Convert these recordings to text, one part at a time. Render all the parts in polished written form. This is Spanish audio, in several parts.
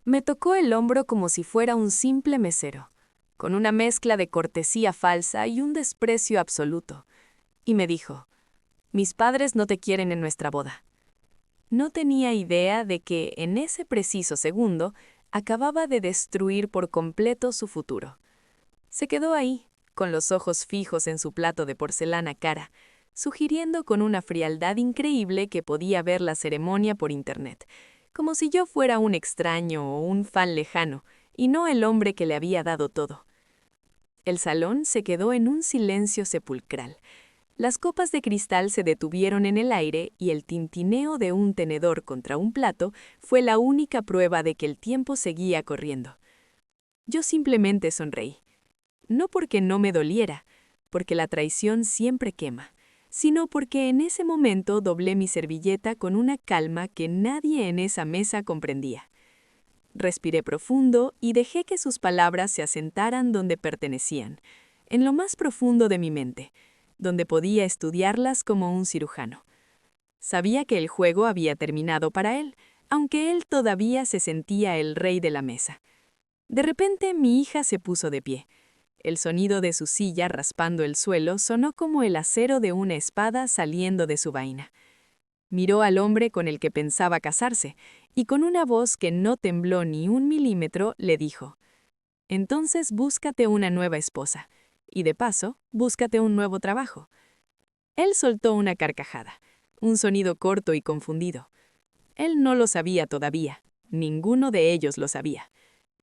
Me tocó el hombro como si fuera un simple mesero, con una mezcla de cortesía falsa y un desprecio absoluto, y me dijo, mis padres no te quieren en nuestra boda. No tenía idea de que, en ese preciso segundo, acababa de destruir por completo su futuro. Se quedó ahí, con los ojos fijos en su plato de porcelana cara, sugiriendo con una frialdad increíble que podía ver la ceremonia por internet, como si yo fuera un extraño o un fan lejano, y no el hombre que le había dado todo. El salón se quedó en un silencio sepulcral. Las copas de cristal se detuvieron en el aire y el tintineo de un tenedor contra un plato fue la única prueba de que el tiempo seguía corriendo. Yo simplemente sonreí. No porque no me doliera, porque la traición siempre quema, sino porque en ese momento doblé mi servilleta con una calma que nadie en esa mesa comprendía. Respiré profundo y dejé que sus palabras se asentaran donde pertenecían, en lo más profundo de mi mente, donde podía estudiarlas como un cirujano. Sabía que el juego había terminado para él, aunque él todavía se sentía el rey de la mesa. De repente mi hija se puso de pie. El sonido de su silla raspando el suelo sonó como el acero de una espada saliendo de su vaina. Miró al hombre con el que pensaba casarse, y con una voz que no tembló ni un milímetro, le dijo, «Entonces búscate una nueva esposa, y de paso, búscate un nuevo trabajo». Él soltó una carcajada, un sonido corto y confundido. Él no lo sabía todavía, ninguno de ellos lo sabía.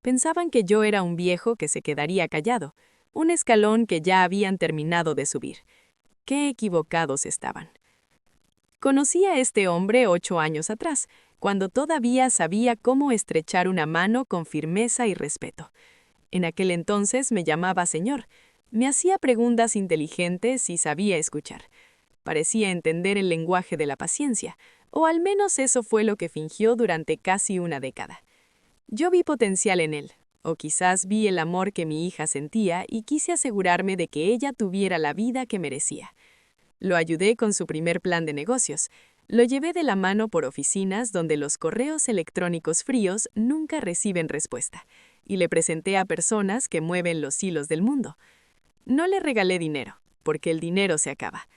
Pensaban que yo era un viejo que se quedaría callado, un escalón que ya habían terminado de subir. Qué equivocados estaban. Conocí a este hombre 8 años atrás, cuando todavía sabía cómo estrechar una mano con firmeza y respeto. En aquel entonces me llamaba señor, me hacía preguntas inteligentes y sabía escuchar. Parecía entender el lenguaje de la paciencia, o al menos eso fue lo que fingió durante casi una década. Yo vi potencial en él, o quizás vi el amor que mi hija sentía y quise asegurarme de que ella tuviera la vida que merecía. Lo ayudé con su primer plan de negocios. Lo llevé de la mano por oficinas donde los correos electrónicos fríos nunca reciben respuesta, y le presenté a personas que mueven los hilos del mundo. No le regalé dinero, porque el dinero se acaba.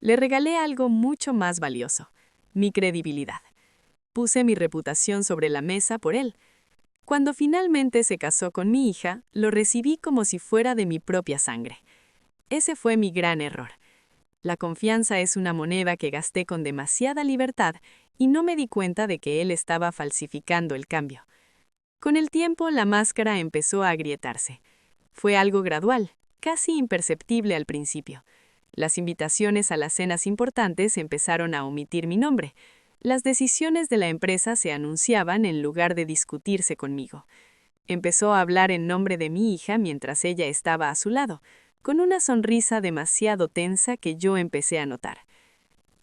Le regalé algo mucho más valioso, mi credibilidad. Puse mi reputación sobre la mesa por él. Cuando finalmente se casó con mi hija, lo recibí como si fuera de mi propia sangre. Ese fue mi gran error. La confianza es una moneda que gasté con demasiada libertad y no me di cuenta de que él estaba falsificando el cambio. Con el tiempo, la máscara empezó a agrietarse. Fue algo gradual, casi imperceptible al principio. Las invitaciones a las cenas importantes empezaron a omitir mi nombre. Las decisiones de la empresa se anunciaban en lugar de discutirse conmigo. Empezó a hablar en nombre de mi hija mientras ella estaba a su lado, con una sonrisa demasiado tensa que yo empecé a notar.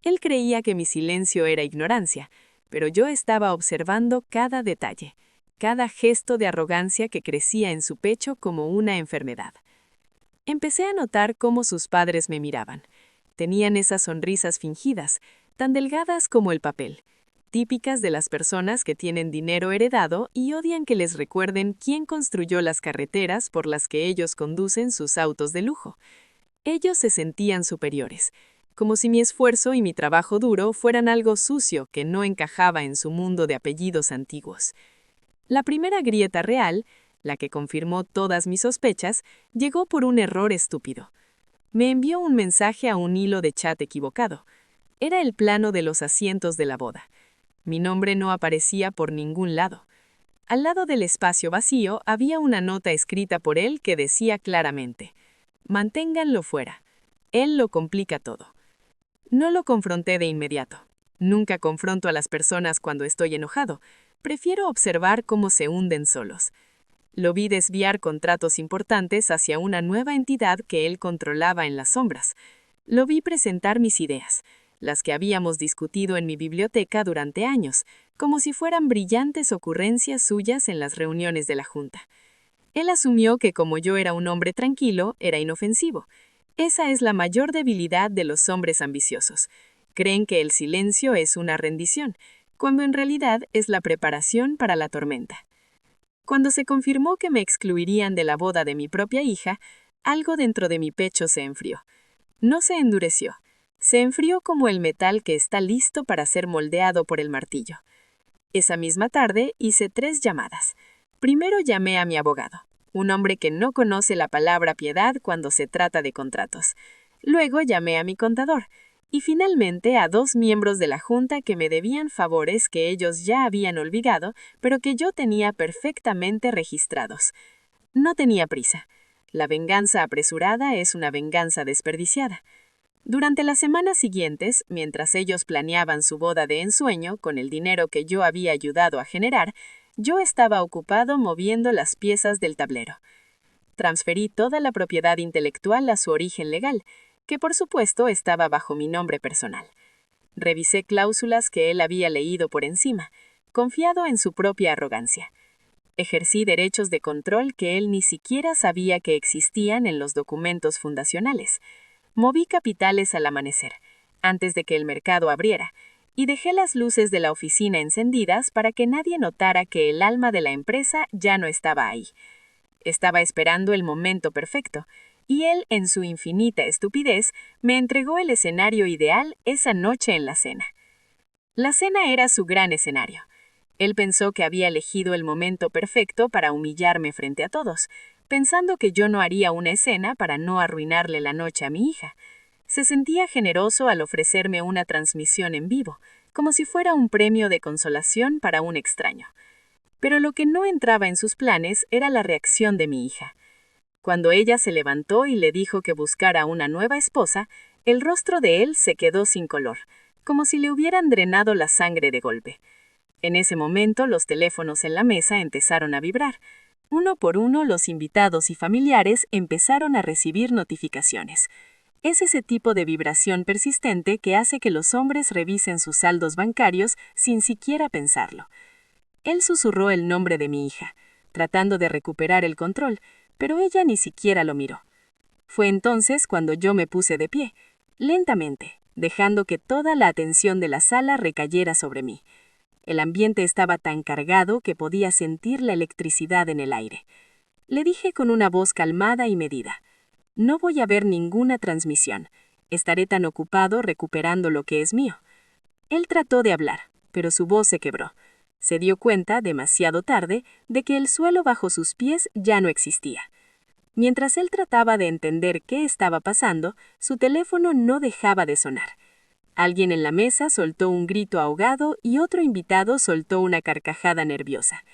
Él creía que mi silencio era ignorancia, pero yo estaba observando cada detalle, cada gesto de arrogancia que crecía en su pecho como una enfermedad. Empecé a notar cómo sus padres me miraban. Tenían esas sonrisas fingidas, tan delgadas como el papel, típicas de las personas que tienen dinero heredado y odian que les recuerden quién construyó las carreteras por las que ellos conducen sus autos de lujo. Ellos se sentían superiores, como si mi esfuerzo y mi trabajo duro fueran algo sucio que no encajaba en su mundo de apellidos antiguos. La primera grieta real, la que confirmó todas mis sospechas, llegó por un error estúpido. Me envió un mensaje a un hilo de chat equivocado. Era el plano de los asientos de la boda. Mi nombre no aparecía por ningún lado. Al lado del espacio vacío había una nota escrita por él que decía claramente: «Manténganlo fuera. Él lo complica todo». No lo confronté de inmediato. Nunca confronto a las personas cuando estoy enojado. Prefiero observar cómo se hunden solos. Lo vi desviar contratos importantes hacia una nueva entidad que él controlaba en las sombras. Lo vi presentar mis ideas, las que habíamos discutido en mi biblioteca durante años, como si fueran brillantes ocurrencias suyas en las reuniones de la junta. Él asumió que como yo era un hombre tranquilo, era inofensivo. Esa es la mayor debilidad de los hombres ambiciosos. Creen que el silencio es una rendición, cuando en realidad es la preparación para la tormenta. Cuando se confirmó que me excluirían de la boda de mi propia hija, algo dentro de mi pecho se enfrió. No se endureció. Se enfrió como el metal que está listo para ser moldeado por el martillo. Esa misma tarde hice 3 llamadas. Primero llamé a mi abogado, un hombre que no conoce la palabra piedad cuando se trata de contratos. Luego llamé a mi contador y finalmente a 2 miembros de la junta que me debían favores que ellos ya habían olvidado, pero que yo tenía perfectamente registrados. No tenía prisa. La venganza apresurada es una venganza desperdiciada. Durante las semanas siguientes, mientras ellos planeaban su boda de ensueño con el dinero que yo había ayudado a generar, yo estaba ocupado moviendo las piezas del tablero. Transferí toda la propiedad intelectual a su origen legal, que por supuesto estaba bajo mi nombre personal. Revisé cláusulas que él había leído por encima, confiado en su propia arrogancia. Ejercí derechos de control que él ni siquiera sabía que existían en los documentos fundacionales. Moví capitales al amanecer, antes de que el mercado abriera, y dejé las luces de la oficina encendidas para que nadie notara que el alma de la empresa ya no estaba ahí. Estaba esperando el momento perfecto, y él, en su infinita estupidez, me entregó el escenario ideal esa noche en la cena. La cena era su gran escenario. Él pensó que había elegido el momento perfecto para humillarme frente a todos, pensando que yo no haría una escena para no arruinarle la noche a mi hija. Se sentía generoso al ofrecerme una transmisión en vivo, como si fuera un premio de consolación para un extraño. Pero lo que no entraba en sus planes era la reacción de mi hija. Cuando ella se levantó y le dijo que buscara una nueva esposa, el rostro de él se quedó sin color, como si le hubieran drenado la sangre de golpe. En ese momento los teléfonos en la mesa empezaron a vibrar. Uno por uno los invitados y familiares empezaron a recibir notificaciones. Es ese tipo de vibración persistente que hace que los hombres revisen sus saldos bancarios sin siquiera pensarlo. Él susurró el nombre de mi hija, tratando de recuperar el control, pero ella ni siquiera lo miró. Fue entonces cuando yo me puse de pie, lentamente, dejando que toda la atención de la sala recayera sobre mí. El ambiente estaba tan cargado que podía sentir la electricidad en el aire. Le dije con una voz calmada y medida: «No voy a ver ninguna transmisión. Estaré tan ocupado recuperando lo que es mío». Él trató de hablar, pero su voz se quebró. Se dio cuenta, demasiado tarde, de que el suelo bajo sus pies ya no existía. Mientras él trataba de entender qué estaba pasando, su teléfono no dejaba de sonar. Alguien en la mesa soltó un grito ahogado y otro invitado soltó una carcajada nerviosa.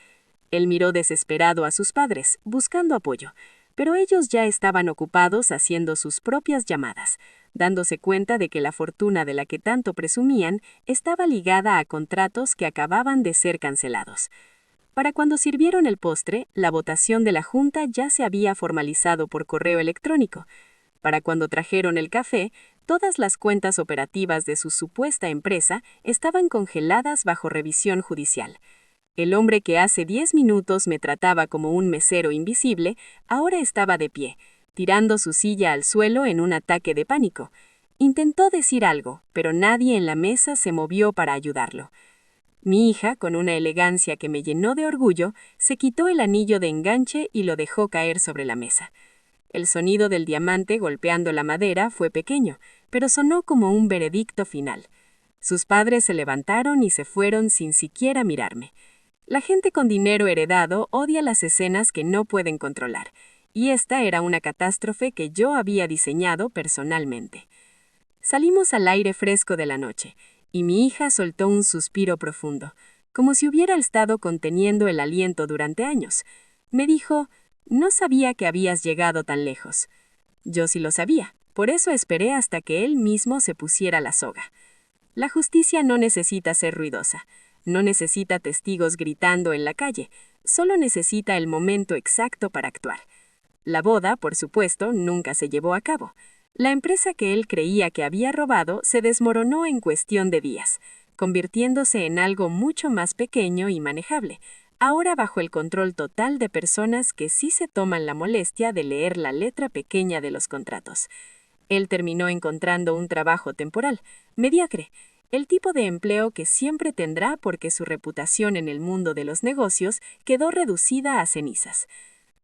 Él miró desesperado a sus padres, buscando apoyo, pero ellos ya estaban ocupados haciendo sus propias llamadas, dándose cuenta de que la fortuna de la que tanto presumían estaba ligada a contratos que acababan de ser cancelados. Para cuando sirvieron el postre, la votación de la junta ya se había formalizado por correo electrónico. Para cuando trajeron el café, todas las cuentas operativas de su supuesta empresa estaban congeladas bajo revisión judicial. El hombre que hace 10 minutos me trataba como un mesero invisible, ahora estaba de pie, tirando su silla al suelo en un ataque de pánico. Intentó decir algo, pero nadie en la mesa se movió para ayudarlo. Mi hija, con una elegancia que me llenó de orgullo, se quitó el anillo de enganche y lo dejó caer sobre la mesa. El sonido del diamante golpeando la madera fue pequeño, pero sonó como un veredicto final. Sus padres se levantaron y se fueron sin siquiera mirarme. La gente con dinero heredado odia las escenas que no pueden controlar, y esta era una catástrofe que yo había diseñado personalmente. Salimos al aire fresco de la noche, y mi hija soltó un suspiro profundo, como si hubiera estado conteniendo el aliento durante años. Me dijo: «No sabía que habías llegado tan lejos». Yo sí lo sabía, por eso esperé hasta que él mismo se pusiera la soga. La justicia no necesita ser ruidosa, no necesita testigos gritando en la calle, solo necesita el momento exacto para actuar. La boda, por supuesto, nunca se llevó a cabo. La empresa que él creía que había robado se desmoronó en cuestión de días, convirtiéndose en algo mucho más pequeño y manejable, ahora bajo el control total de personas que sí se toman la molestia de leer la letra pequeña de los contratos. Él terminó encontrando un trabajo temporal, mediocre, El tipo de empleo que siempre tendrá porque su reputación en el mundo de los negocios quedó reducida a cenizas.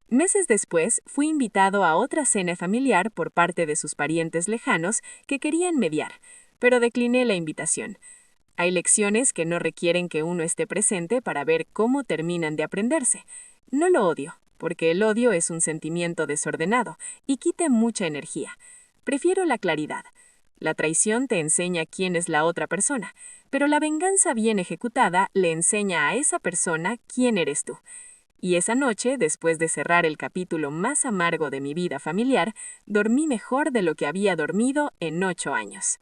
Meses después, fui invitado a otra cena familiar por parte de sus parientes lejanos que querían mediar, pero decliné la invitación. Hay lecciones que no requieren que uno esté presente para ver cómo terminan de aprenderse. No lo odio, porque el odio es un sentimiento desordenado y quita mucha energía. Prefiero la claridad. La traición te enseña quién es la otra persona, pero la venganza bien ejecutada le enseña a esa persona quién eres tú. Y esa noche, después de cerrar el capítulo más amargo de mi vida familiar, dormí mejor de lo que había dormido en 8 años.